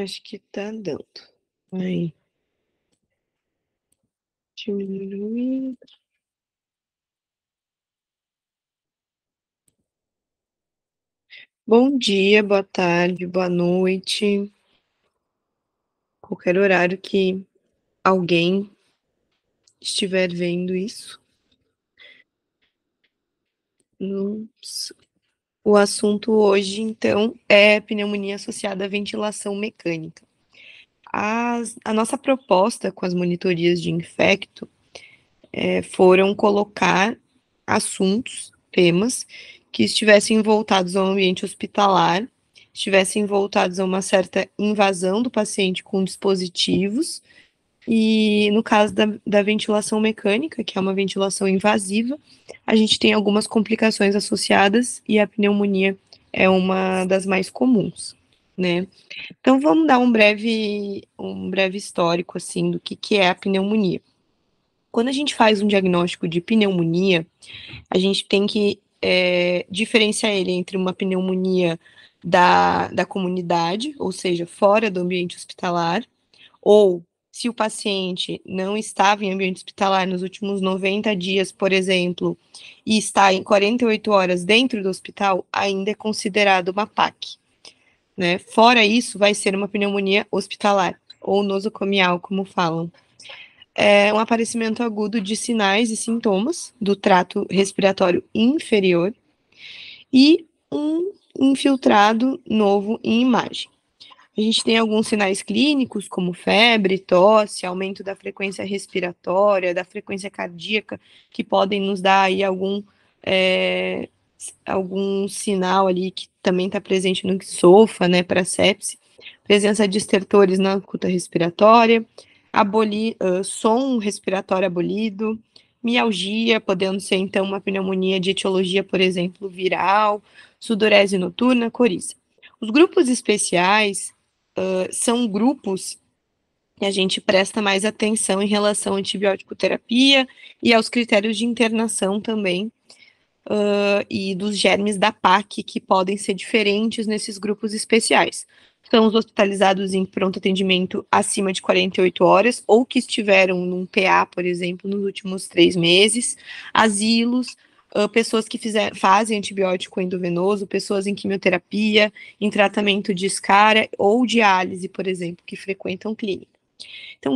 Acho que tá dando. Aí. Diminuir. Bom dia, boa tarde, boa noite. Qualquer horário que alguém estiver vendo isso. O assunto hoje, então, é pneumonia associada à ventilação mecânica. A nossa proposta com as monitorias de infecto foram colocar assuntos, temas, que estivessem voltados ao ambiente hospitalar, estivessem voltados a uma certa invasão do paciente com dispositivos, e no caso da ventilação mecânica, que é uma ventilação invasiva, a gente tem algumas complicações associadas e a pneumonia é uma das mais comuns, né? Então vamos dar um breve histórico assim do que é a pneumonia. Quando a gente faz um diagnóstico de pneumonia, a gente tem que diferenciar ele entre uma pneumonia da comunidade, ou seja, fora do ambiente hospitalar, ou se o paciente não estava em ambiente hospitalar nos últimos 90 dias, por exemplo, e está em 48 horas dentro do hospital, ainda é considerado uma PAC, né? Fora isso, vai ser uma pneumonia hospitalar, ou nosocomial, como falam. É um aparecimento agudo de sinais e sintomas do trato respiratório inferior e um infiltrado novo em imagem. A gente tem alguns sinais clínicos, como febre, tosse, aumento da frequência respiratória, da frequência cardíaca, que podem nos dar aí algum sinal ali que também está presente no SOFA, né, para sepse, presença de estertores na cuta respiratória, som respiratório abolido, mialgia, podendo ser então uma pneumonia de etiologia, por exemplo, viral, sudorese noturna, coriza. Os grupos especiais são grupos que a gente presta mais atenção em relação à antibiótico terapia e aos critérios de internação também, e dos germes da PAC, que podem ser diferentes nesses grupos especiais. São os hospitalizados em pronto atendimento acima de 48 horas, ou que estiveram num PA, por exemplo, nos últimos 3 meses, asilos, pessoas que fazem antibiótico endovenoso, pessoas em quimioterapia, em tratamento de escara ou diálise, por exemplo, que frequentam clínica. Então,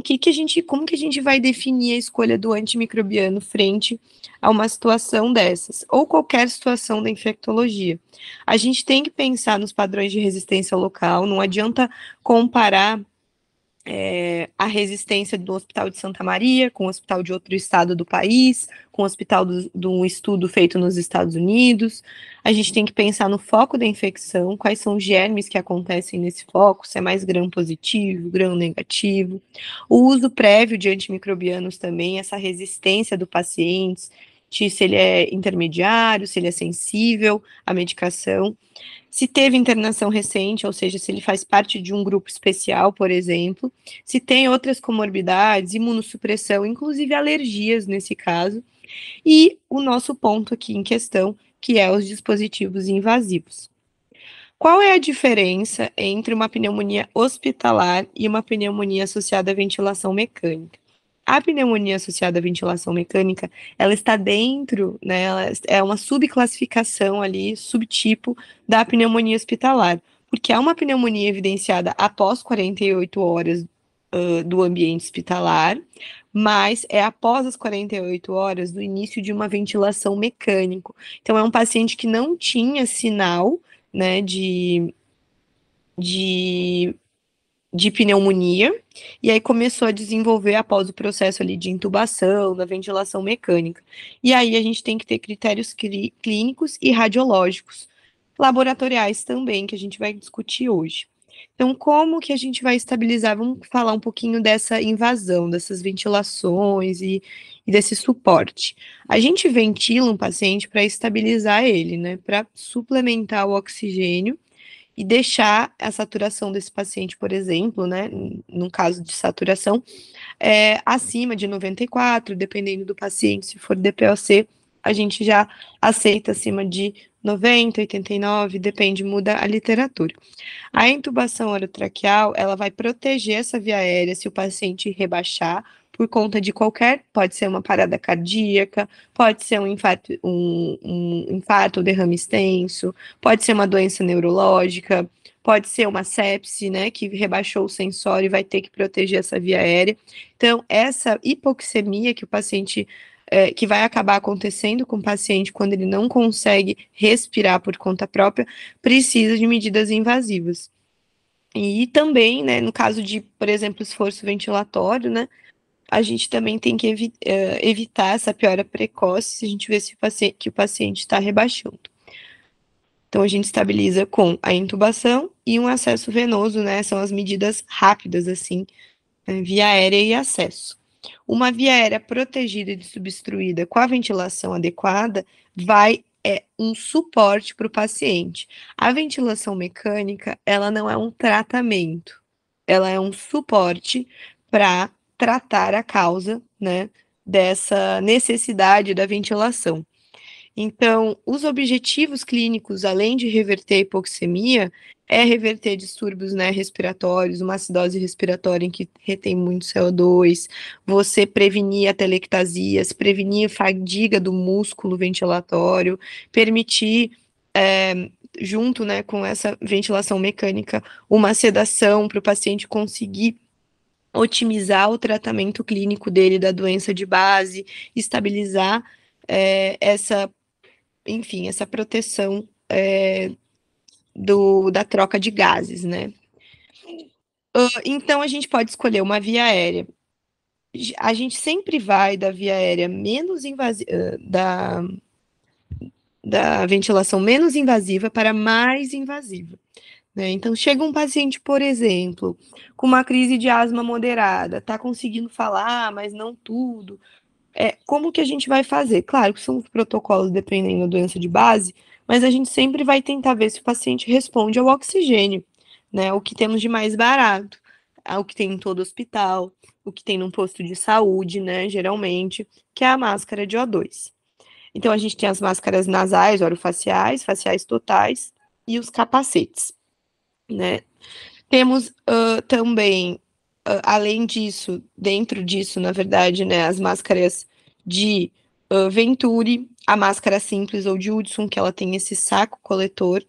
como que a gente vai definir a escolha do antimicrobiano frente a uma situação dessas, ou qualquer situação da infectologia? A gente tem que pensar nos padrões de resistência local, não adianta comparar a resistência do Hospital de Santa Maria com o hospital de outro estado do país, com o hospital de um estudo feito nos Estados Unidos. A gente tem que pensar no foco da infecção, quais são os germes que acontecem nesse foco, se é mais gram positivo, gram negativo. O uso prévio de antimicrobianos também, essa resistência do paciente, se ele é intermediário, se ele é sensível à medicação. Se teve internação recente, ou seja, se ele faz parte de um grupo especial, por exemplo, se tem outras comorbidades, imunossupressão, inclusive alergias nesse caso, e o nosso ponto aqui em questão, que é os dispositivos invasivos. Qual é a diferença entre uma pneumonia hospitalar e uma pneumonia associada à ventilação mecânica? A pneumonia associada à ventilação mecânica, ela está dentro, né, ela é uma subclassificação ali, subtipo da pneumonia hospitalar, porque é uma pneumonia evidenciada após 48 horas do ambiente hospitalar, mas é após as 48 horas do início de uma ventilação mecânica. Então, é um paciente que não tinha sinal, né, de de pneumonia, e aí começou a desenvolver após o processo ali de intubação, da ventilação mecânica. E aí a gente tem que ter critérios clínicos e radiológicos, laboratoriais também, que a gente vai discutir hoje. Então, como que a gente vai estabilizar? Vamos falar um pouquinho dessa invasão, dessas ventilações e desse suporte. A gente ventila um paciente para estabilizar ele, né? Para suplementar o oxigênio e deixar a saturação desse paciente, por exemplo, né, num caso de saturação, acima de 94, dependendo do paciente, se for DPOC, a gente já aceita acima de 90, 89, depende, muda a literatura. A intubação orotraqueal, ela vai proteger essa via aérea se o paciente rebaixar por conta de qualquer, pode ser uma parada cardíaca, pode ser um infarto ou derrame extenso, pode ser uma doença neurológica, pode ser uma sepse, né, que rebaixou o sensório e vai ter que proteger essa via aérea. Então, essa hipoxemia que o paciente que vai acabar acontecendo com o paciente quando ele não consegue respirar por conta própria, precisa de medidas invasivas. E também, né, no caso de, por exemplo, esforço ventilatório, né, a gente também tem que evitar essa piora precoce se a gente vê que o paciente está rebaixando. Então, a gente estabiliza com a intubação e um acesso venoso, né, são as medidas rápidas, assim, via aérea e acesso. Uma via aérea protegida e desobstruída com a ventilação adequada vai um suporte para o paciente. A ventilação mecânica, ela não é um tratamento, ela é um suporte para tratar a causa, né, dessa necessidade da ventilação. Então, os objetivos clínicos, além de reverter a hipoxemia, é reverter distúrbios, né, respiratórios, uma acidose respiratória em que retém muito CO2, você prevenir atelectasias, prevenir fadiga do músculo ventilatório, permitir, junto, né, com essa ventilação mecânica, uma sedação para o paciente conseguir otimizar o tratamento clínico dele da doença de base, estabilizar essa, enfim, essa proteção da troca de gases, né? Então, a gente pode escolher uma via aérea. A gente sempre vai da via aérea menos invasiva, da ventilação menos invasiva para mais invasiva. Né? Então, chega um paciente, por exemplo, com uma crise de asma moderada, está conseguindo falar, mas não tudo. Como que a gente vai fazer? Claro que são os protocolos dependendo da doença de base, mas a gente sempre vai tentar ver se o paciente responde ao oxigênio, né? O que temos de mais barato, o que tem em todo hospital, o que tem num posto de saúde, né? Geralmente, que é a máscara de O2. Então, a gente tem as máscaras nasais, orofaciais, faciais totais e os capacetes, né? Temos também, além disso, dentro disso, na verdade, né, as máscaras de Venturi, a máscara simples ou de Hudson, que ela tem esse saco coletor,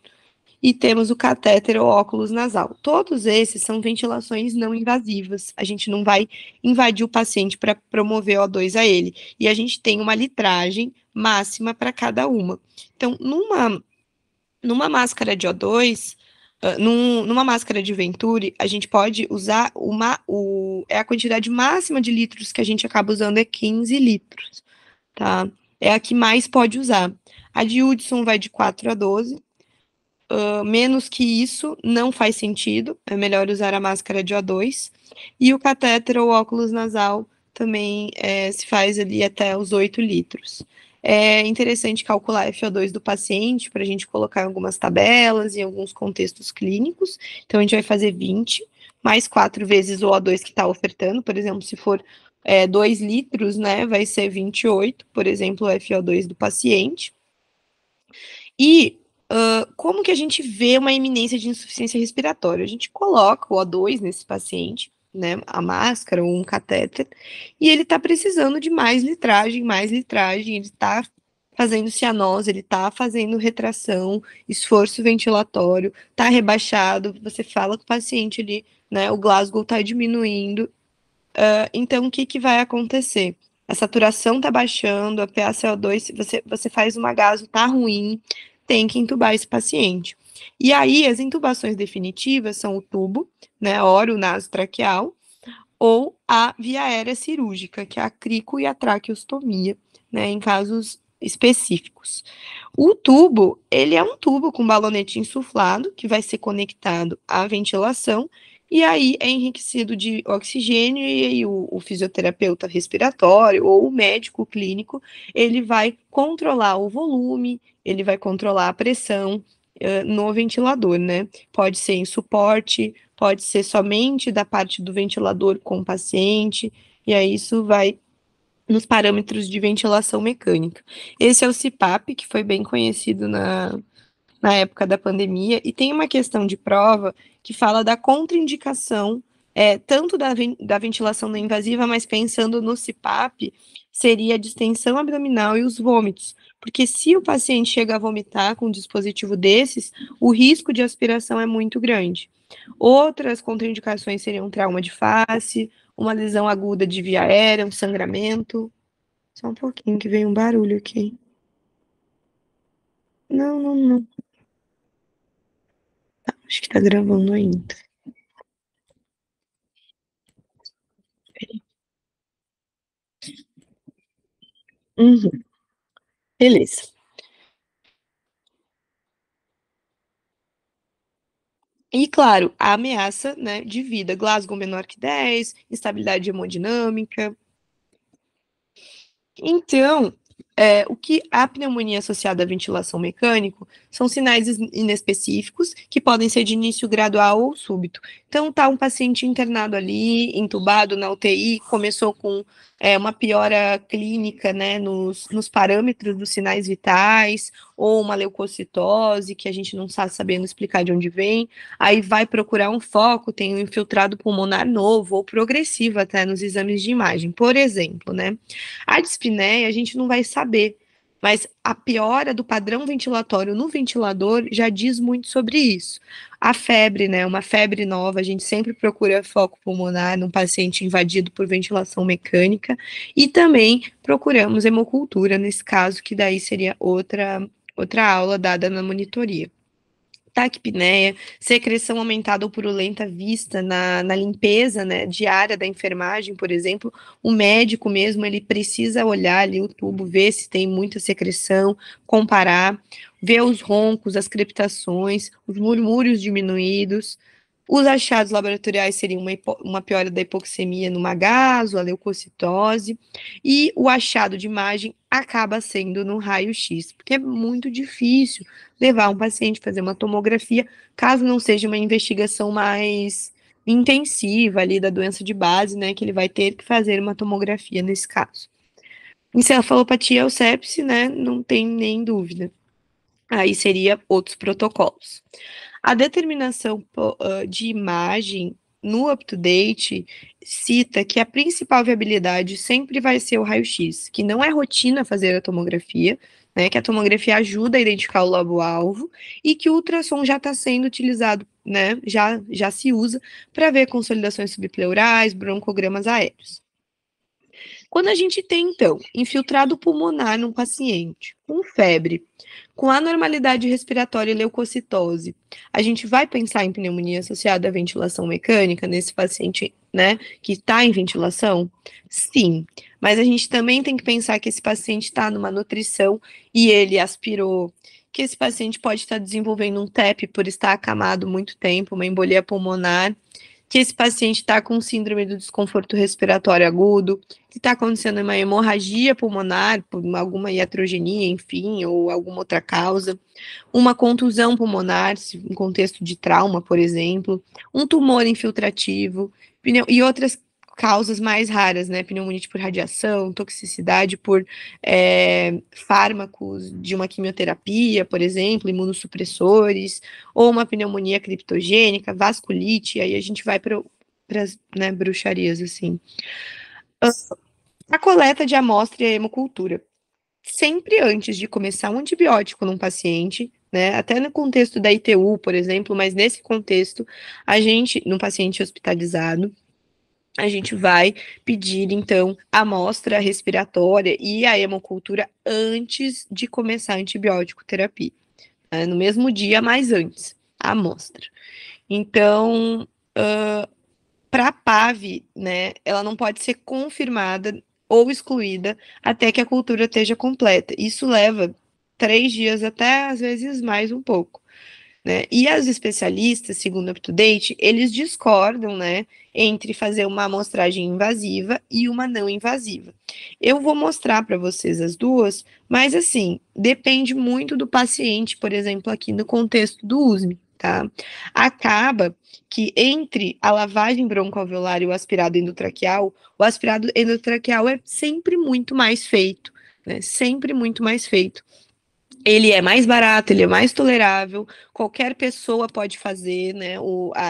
e temos o catéter ou óculos nasal. Todos esses são ventilações não invasivas. A gente não vai invadir o paciente para promover O2 a ele. E a gente tem uma litragem máxima para cada uma. Então, numa máscara de O2, numa máscara de Venturi, a gente pode usar a quantidade máxima de litros que a gente acaba usando é 15 litros, tá? É a que mais pode usar. A de Hudson vai de 4 a 12. Menos que isso não faz sentido, é melhor usar a máscara de O2. E o catéter ou óculos nasal também se faz ali até os 8 litros. É interessante calcular FO2 do paciente para a gente colocar em algumas tabelas, em alguns contextos clínicos. Então, a gente vai fazer 20, mais 4 vezes o O2 que está ofertando. Por exemplo, se for 2 litros, né, vai ser 28, por exemplo, o FO2 do paciente. E como que a gente vê uma iminência de insuficiência respiratória? A gente coloca o O2 nesse paciente, né, a máscara ou um catéter, e ele está precisando de mais litragem, ele está fazendo cianose, ele está fazendo retração, esforço ventilatório, está rebaixado, você fala com o paciente ali, né, o Glasgow está diminuindo, então o que que vai acontecer? A saturação está baixando, a PaCO2, você faz uma gaso, tá ruim, tem que intubar esse paciente. E aí, as intubações definitivas são o tubo, né, oro-nasotraqueal, ou a via aérea cirúrgica, que é a crico e a traqueostomia, né, em casos específicos. O tubo, ele é um tubo com balonete insuflado, que vai ser conectado à ventilação, e aí é enriquecido de oxigênio, e aí o fisioterapeuta respiratório ou o médico clínico, ele vai controlar o volume, ele vai controlar a pressão no ventilador, né? Pode ser em suporte, pode ser somente da parte do ventilador com o paciente, e aí isso vai nos parâmetros de ventilação mecânica. Esse é o CPAP, que foi bem conhecido na época da pandemia, e tem uma questão de prova que fala da contraindicação, tanto da ventilação não invasiva, mas pensando no CPAP, seria a distensão abdominal e os vômitos. Porque se o paciente chega a vomitar com um dispositivo desses, o risco de aspiração é muito grande. Outras contraindicações seriam trauma de face, uma lesão aguda de via aérea, um sangramento. Só um pouquinho que veio um barulho aqui. Não, não, não. Acho que tá gravando ainda. Uhum, beleza. E claro, a ameaça, né, de vida. Glasgow menor que 10, instabilidade hemodinâmica. Então, o que a pneumonia associada à ventilação mecânica são sinais inespecíficos que podem ser de início gradual ou súbito. Então, tá um paciente internado ali, entubado na UTI, começou com uma piora clínica, né, nos parâmetros dos sinais vitais, ou uma leucocitose, que a gente não está sabendo explicar de onde vem, aí vai procurar um foco, tem um infiltrado pulmonar novo, ou progressivo até nos exames de imagem, por exemplo, né? A dispneia a gente não vai saber, mas a piora do padrão ventilatório no ventilador já diz muito sobre isso. A febre, né? Uma febre nova, a gente sempre procura foco pulmonar num paciente invadido por ventilação mecânica e também procuramos hemocultura nesse caso, que daí seria outra aula dada na monitoria. Taquipneia, secreção aumentada ou purulenta vista na limpeza, né, diária da enfermagem, por exemplo, o médico mesmo, ele precisa olhar ali o tubo, ver se tem muita secreção, comparar, ver os roncos, as crepitações, os murmúrios diminuídos. Os achados laboratoriais seriam uma piora da hipoxemia no magaso, a leucocitose, e o achado de imagem acaba sendo no raio-x, porque é muito difícil levar um paciente a fazer uma tomografia, caso não seja uma investigação mais intensiva ali da doença de base, né, que ele vai ter que fazer uma tomografia nesse caso. Encefalopatia ou sepse, né, não tem nem dúvida. Aí seria outros protocolos. A determinação de imagem no UpToDate cita que a principal viabilidade sempre vai ser o raio-x, que não é rotina fazer a tomografia, né, que a tomografia ajuda a identificar o lobo-alvo e que o ultrassom já está sendo utilizado, né, já se usa para ver consolidações subpleurais, broncogramas aéreos. Quando a gente tem, então, infiltrado pulmonar num paciente com febre, com anormalidade respiratória e leucocitose, a gente vai pensar em pneumonia associada à ventilação mecânica nesse paciente, né, que está em ventilação? Sim, mas a gente também tem que pensar que esse paciente está numa nutrição e ele aspirou, que esse paciente pode estar desenvolvendo um TEP por estar acamado muito tempo, uma embolia pulmonar, que esse paciente está com síndrome do desconforto respiratório agudo, que está acontecendo uma hemorragia pulmonar, por alguma iatrogenia, enfim, ou alguma outra causa, uma contusão pulmonar, em contexto de trauma, por exemplo, um tumor infiltrativo, e outras causas mais raras, né? Pneumonite por radiação, toxicidade por fármacos de uma quimioterapia, por exemplo, imunossupressores, ou uma pneumonia criptogênica, vasculite, aí a gente vai para as, né, bruxarias, assim. A coleta de amostra e a hemocultura. Sempre antes de começar um antibiótico num paciente, né, até no contexto da ITU, por exemplo, mas nesse contexto, a gente, num paciente hospitalizado, a gente vai pedir, então, a amostra respiratória e a hemocultura antes de começar a antibiótico terapia, né, no mesmo dia, mas antes, a amostra. Então, para a PAV, né, ela não pode ser confirmada ou excluída até que a cultura esteja completa. Isso leva 3 dias, até às vezes mais um pouco, né? E as especialistas, segundo o UpToDate, eles discordam, né, entre fazer uma amostragem invasiva e uma não invasiva. Eu vou mostrar para vocês as duas, mas assim, depende muito do paciente, por exemplo, aqui no contexto do USME. tá? Acaba que entre a lavagem broncoalveolar e o aspirado endotraqueal, o aspirado endotraqueal é sempre muito mais feito, né? Sempre muito mais feito. Ele é mais barato, ele é mais tolerável, qualquer pessoa pode fazer, né?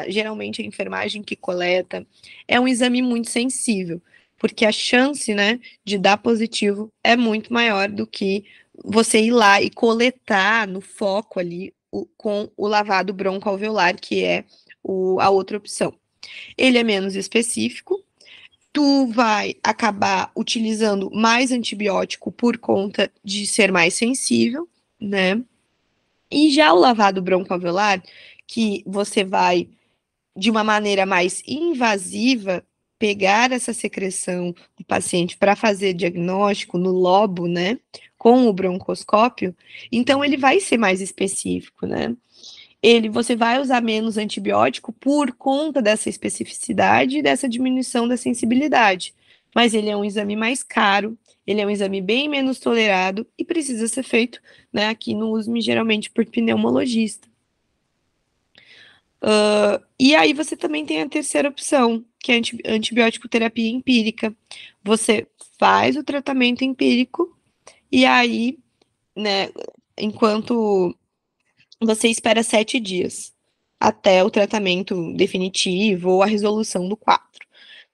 Geralmente a enfermagem que coleta é um exame muito sensível, porque a chance, né, de dar positivo é muito maior do que você ir lá e coletar no foco ali com o lavado broncoalveolar, que é a outra opção. Ele é menos específico, tu vai acabar utilizando mais antibiótico por conta de ser mais sensível, né? E já o lavado broncoalveolar, que você vai, de uma maneira mais invasiva, pegar essa secreção do paciente para fazer diagnóstico no lobo, né? Com o broncoscópio, então ele vai ser mais específico, né? Você vai usar menos antibiótico por conta dessa especificidade e dessa diminuição da sensibilidade. Mas ele é um exame mais caro, ele é um exame bem menos tolerado e precisa ser feito, né, aqui no USP, geralmente por pneumologista. E aí você também tem a terceira opção, que é a antibiótico terapia empírica. Você faz o tratamento empírico e aí, né, enquanto você espera 7 dias até o tratamento definitivo ou a resolução do quadro.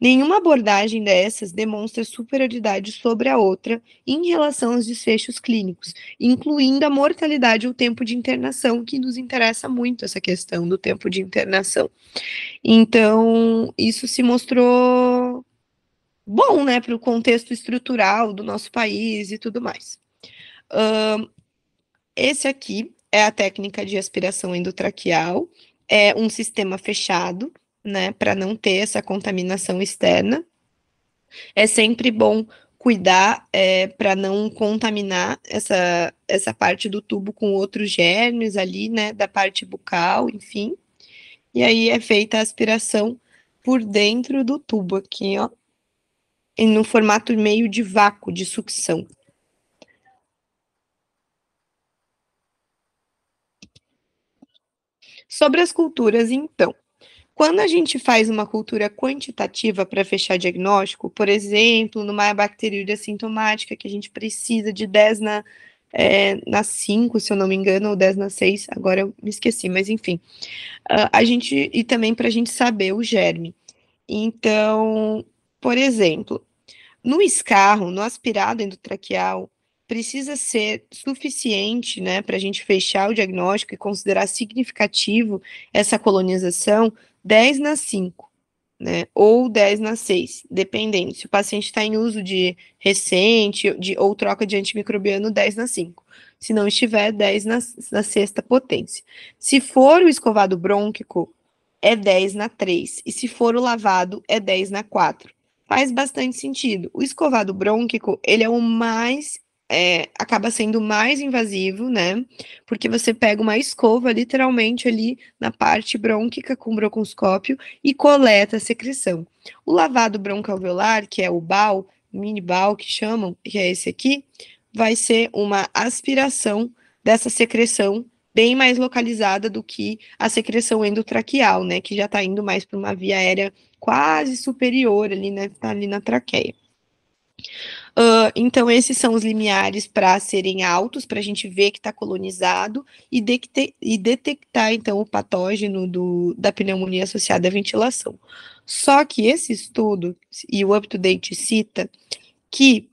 Nenhuma abordagem dessas demonstra superioridade sobre a outra em relação aos desfechos clínicos, incluindo a mortalidade ou tempo de internação, que nos interessa muito essa questão do tempo de internação. Então, isso se mostrou bom, né, para o contexto estrutural do nosso país e tudo mais. Esse aqui é a técnica de aspiração endotraqueal, é um sistema fechado, né, para não ter essa contaminação externa. É sempre bom cuidar para não contaminar essa parte do tubo com outros germes ali, né, da parte bucal, enfim. E aí é feita a aspiração por dentro do tubo aqui, ó, e no formato meio de vácuo, de sucção. Sobre as culturas, então. Quando a gente faz uma cultura quantitativa para fechar diagnóstico, por exemplo, numa bacteriúria sintomática, que a gente precisa de 10 na 5, se eu não me engano, ou 10 na 6, agora eu me esqueci, mas enfim. E também para a gente saber o germe. Então, por exemplo, no escarro, no aspirado endotraqueal, precisa ser suficiente, né, para a gente fechar o diagnóstico e considerar significativo essa colonização 10 na 5, né, ou 10 na 6, dependendo. Se o paciente está em uso de recente ou troca de antimicrobiano, 10 na 5. Se não estiver, 10 na sexta potência. Se for o escovado brônquico, é 10 na 3. E se for o lavado, é 10 na 4. Faz bastante sentido. O escovado brônquico, ele é o mais acaba sendo mais invasivo, né? Porque você pega uma escova, literalmente, ali na parte brônquica com broncoscópio e coleta a secreção. O lavado broncoalveolar, que é o BAL, mini BAL que chamam, que é esse aqui, vai ser uma aspiração dessa secreção bem mais localizada do que a secreção endotraqueal, né? Que já está indo mais para uma via aérea quase superior ali, né? Tá ali na traqueia. Então, esses são os limiares para serem altos, para a gente ver que está colonizado e detectar, então, o patógeno da pneumonia associada à ventilação. Só que esse estudo, e o UpToDate cita, que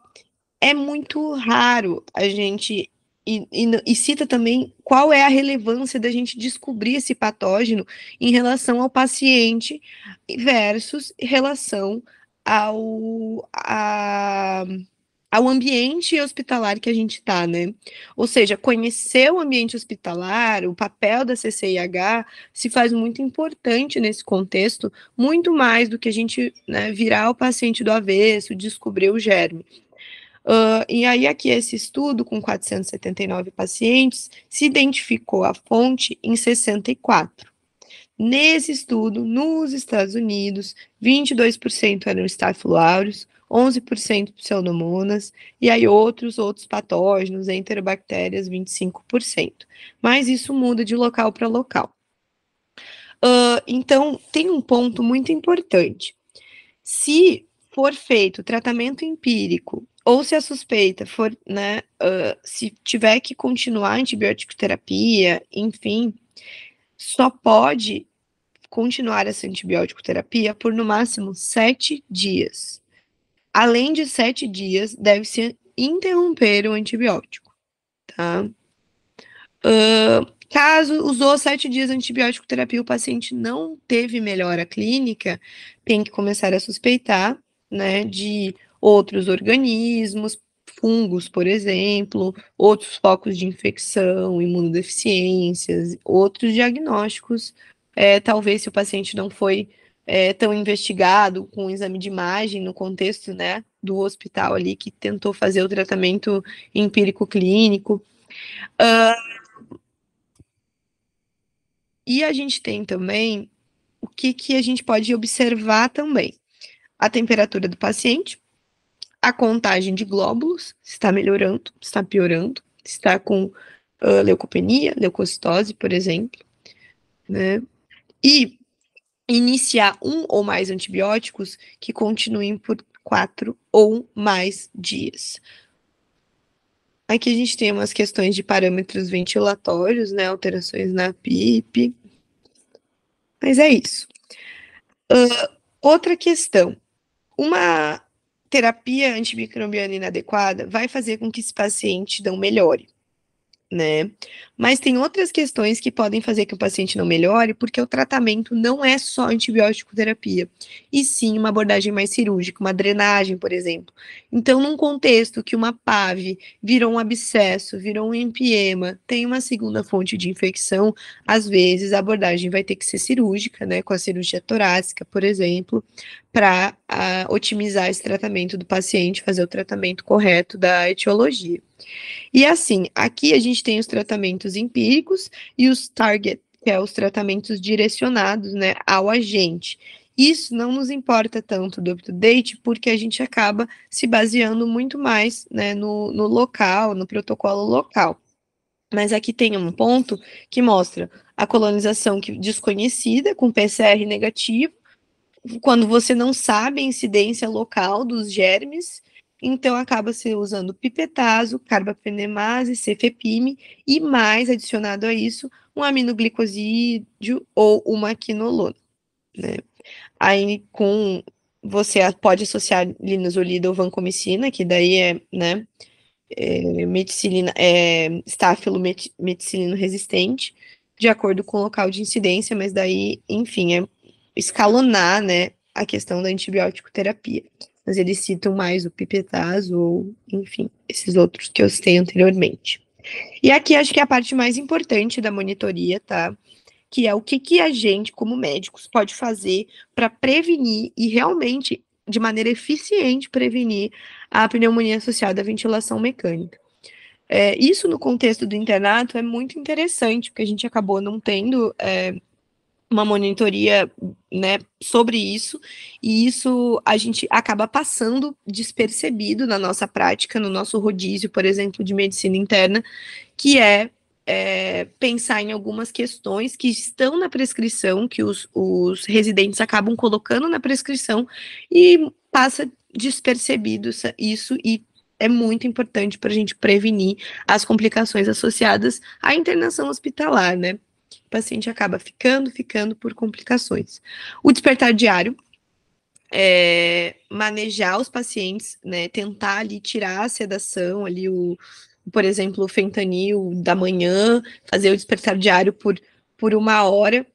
é muito raro a gente. E cita também qual é a relevância da gente descobrir esse patógeno em relação ao paciente versus relação ao ambiente hospitalar que a gente está, né? Ou seja, conhecer o ambiente hospitalar, o papel da CCIH se faz muito importante nesse contexto, muito mais do que a gente, né, virar o paciente do avesso, descobrir o germe. E aí, aqui, esse estudo, com 479 pacientes, se identificou a fonte em 64. Nesse estudo, nos Estados Unidos, 22% eram Staphylococcus aureus, 11% pseudomonas, e aí outros patógenos, enterobactérias, 25%. Mas isso muda de local para local. Então, tem um ponto muito importante. Se for feito tratamento empírico, ou se a suspeita for, né, se tiver que continuar a antibiótico terapia, enfim, só pode continuar essa antibiótico terapia por no máximo 7 dias. Além de 7 dias, deve-se interromper o antibiótico, tá? Caso usou 7 dias de antibiótico terapia, o paciente não teve melhora clínica, tem que começar a suspeitar, né, de outros organismos, fungos, por exemplo, outros focos de infecção, imunodeficiências, outros diagnósticos. Talvez se o paciente não foi tão investigado com um exame de imagem no contexto, né, do hospital ali que tentou fazer o tratamento empírico clínico. E a gente tem também o que a gente pode observar também. A temperatura do paciente, a contagem de glóbulos, se está melhorando, se está piorando, se está com leucopenia, leucocitose, por exemplo, né? E iniciar um ou mais antibióticos que continuem por 4 ou mais dias. Aqui a gente tem umas questões de parâmetros ventilatórios, né? Alterações na PIP. Mas é isso. Outra questão. Uma terapia antimicrobiana inadequada vai fazer com que esse paciente não melhore, né? Mas tem outras questões que podem fazer que o paciente não melhore, porque o tratamento não é só antibiótico terapia, e sim uma abordagem mais cirúrgica, uma drenagem, por exemplo. Então, num contexto que uma PAV virou um abscesso, virou um empiema, tem uma segunda fonte de infecção, às vezes a abordagem vai ter que ser cirúrgica, né, com a cirurgia torácica, por exemplo, para otimizar esse tratamento do paciente, fazer o tratamento correto da etiologia. E assim, aqui a gente tem os tratamentos empíricos e os target, que é os tratamentos direcionados, né, ao agente. Isso não nos importa tanto do up-to-date, porque a gente acaba se baseando muito mais, né, no local, no protocolo local. Mas aqui tem um ponto que mostra a colonização desconhecida, com PCR negativo, quando você não sabe a incidência local dos germes, então acaba se usando pipetazo, carbaphenemase, cefepime e mais adicionado a isso um aminoglicosídeo ou uma quinolona, né? Aí com você pode associar linezolida ou vancomicina, que daí é, né, meticilina, meticilino resistente, de acordo com o local de incidência, mas daí, enfim, é escalonar, né, a questão da antibiótico terapia. Mas eles citam mais o pipetazo ou, enfim, esses outros que eu citei anteriormente. E aqui acho que é a parte mais importante da monitoria, tá? Que é o que a gente, como médicos, pode fazer para prevenir e realmente, de maneira eficiente, prevenir a pneumonia associada à ventilação mecânica. Isso no contexto do internato é muito interessante, porque a gente acabou não tendo uma monitoria, né, sobre isso, e isso a gente acaba passando despercebido na nossa prática, no nosso rodízio, por exemplo, de medicina interna, que pensar em algumas questões que estão na prescrição, que os residentes acabam colocando na prescrição, e passa despercebido isso, e é muito importante para a gente prevenir as complicações associadas à internação hospitalar, né? O paciente acaba ficando por complicações. O despertar diário, manejar os pacientes, né, tentar ali tirar a sedação, ali por exemplo, o fentanil da manhã, fazer o despertar diário por 1 hora,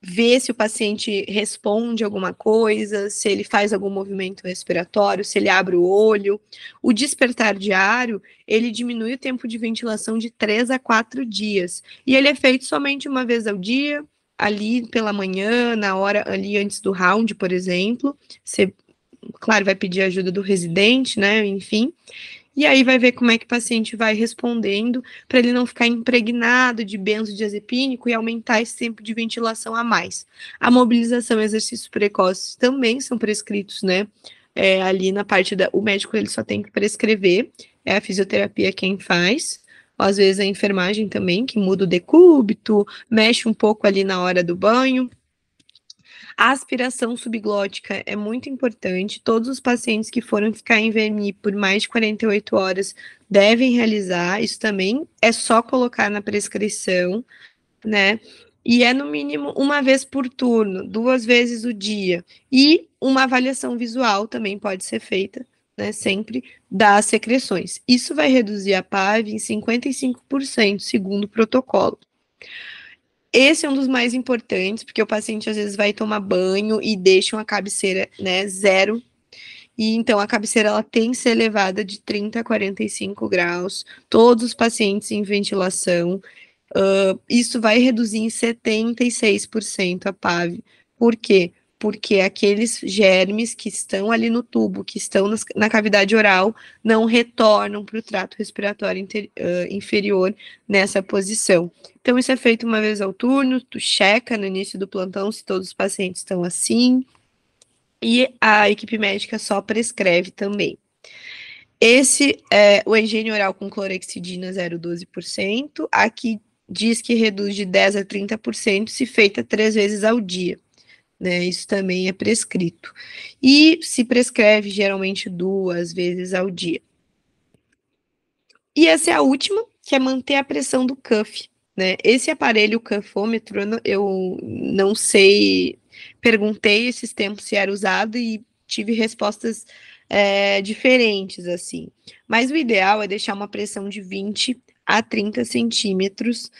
ver se o paciente responde alguma coisa, se ele faz algum movimento respiratório, se ele abre o olho. O despertar diário, ele diminui o tempo de ventilação de 3 a 4 dias. E ele é feito somente uma vez ao dia, ali pela manhã, na hora ali antes do round, por exemplo. Você, claro, vai pedir ajuda do residente, né? Enfim. E aí vai ver como é que o paciente vai respondendo, para ele não ficar impregnado de benzodiazepínico e aumentar esse tempo de ventilação a mais. A mobilização e exercícios precoces também são prescritos, né? Ali na parte o médico ele só tem que prescrever, é a fisioterapia quem faz, ou às vezes a enfermagem também, que muda o decúbito, mexe um pouco ali na hora do banho. A aspiração subglótica é muito importante. Todos os pacientes que foram ficar em VMI por mais de 48 horas devem realizar. Isso também é só colocar na prescrição, né? E é no mínimo uma vez por turno, 2 vezes o dia. E uma avaliação visual também pode ser feita, né? Sempre das secreções. Isso vai reduzir a PAV em 55%, segundo o protocolo. Esse é um dos mais importantes, porque o paciente às vezes vai tomar banho e deixa uma cabeceira, né, zero. E então a cabeceira ela tem que ser elevada de 30 a 45 graus. Todos os pacientes em ventilação. Isso vai reduzir em 76% a PAV. Por quê? Porque aqueles germes que estão ali no tubo, que estão na cavidade oral, não retornam para o trato respiratório inferior nessa posição. Então, isso é feito uma vez ao turno, tu checa no início do plantão se todos os pacientes estão assim, e a equipe médica só prescreve também. Esse é o higiene oral com clorexidina 0,12%. Aqui diz que reduz de 10 a 30% se feita 3 vezes ao dia. Né? Isso também é prescrito. E se prescreve geralmente 2 vezes ao dia. E essa é a última, que é manter a pressão do cuff. Né? Esse aparelho, o cuffômetro, eu não sei, perguntei esses tempos se era usado e tive respostas diferentes, assim. Mas o ideal é deixar uma pressão de 20 a 30 centímetros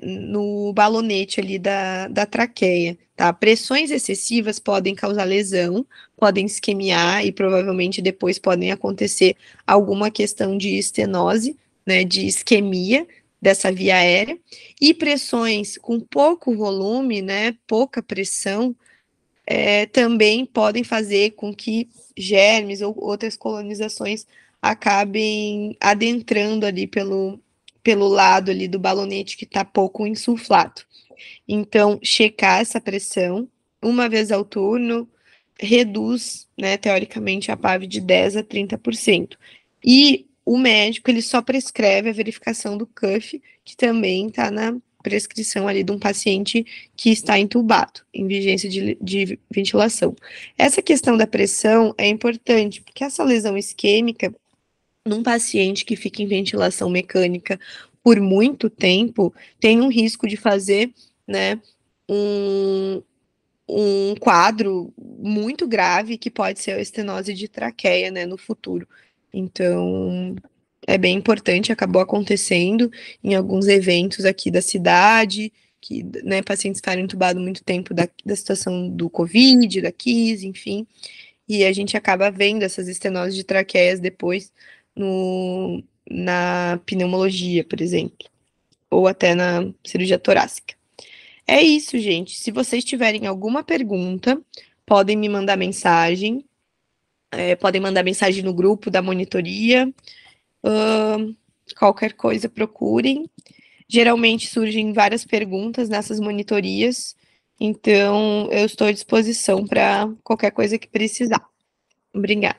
no balonete ali da traqueia, tá? Pressões excessivas podem causar lesão, podem isquemiar e provavelmente depois podem acontecer alguma questão de estenose, né, de isquemia dessa via aérea, e pressões com pouco volume, né, pouca pressão, também podem fazer com que germes ou outras colonizações acabem adentrando ali pelo lado ali do balonete que está pouco insuflado. Então, checar essa pressão uma vez ao turno reduz, né, teoricamente, a PAV de 10 a 30%. E o médico, ele só prescreve a verificação do cuff, que também está na prescrição ali de um paciente que está entubado, em vigência de ventilação. Essa questão da pressão é importante, porque essa lesão isquêmica, num paciente que fica em ventilação mecânica por muito tempo, tem um risco de fazer, né, um quadro muito grave que pode ser a estenose de traqueia, né, no futuro. Então, é bem importante, acabou acontecendo em alguns eventos aqui da cidade, que, né, pacientes ficaram entubados muito tempo da situação do Covid, da KIS, enfim, e a gente acaba vendo essas estenoses de traqueias depois na pneumologia, por exemplo, ou até na cirurgia torácica. É isso, gente. Se vocês tiverem alguma pergunta, podem me mandar mensagem, podem mandar mensagem no grupo da monitoria, qualquer coisa procurem. Geralmente surgem várias perguntas nessas monitorias, então eu estou à disposição para qualquer coisa que precisar. Obrigada.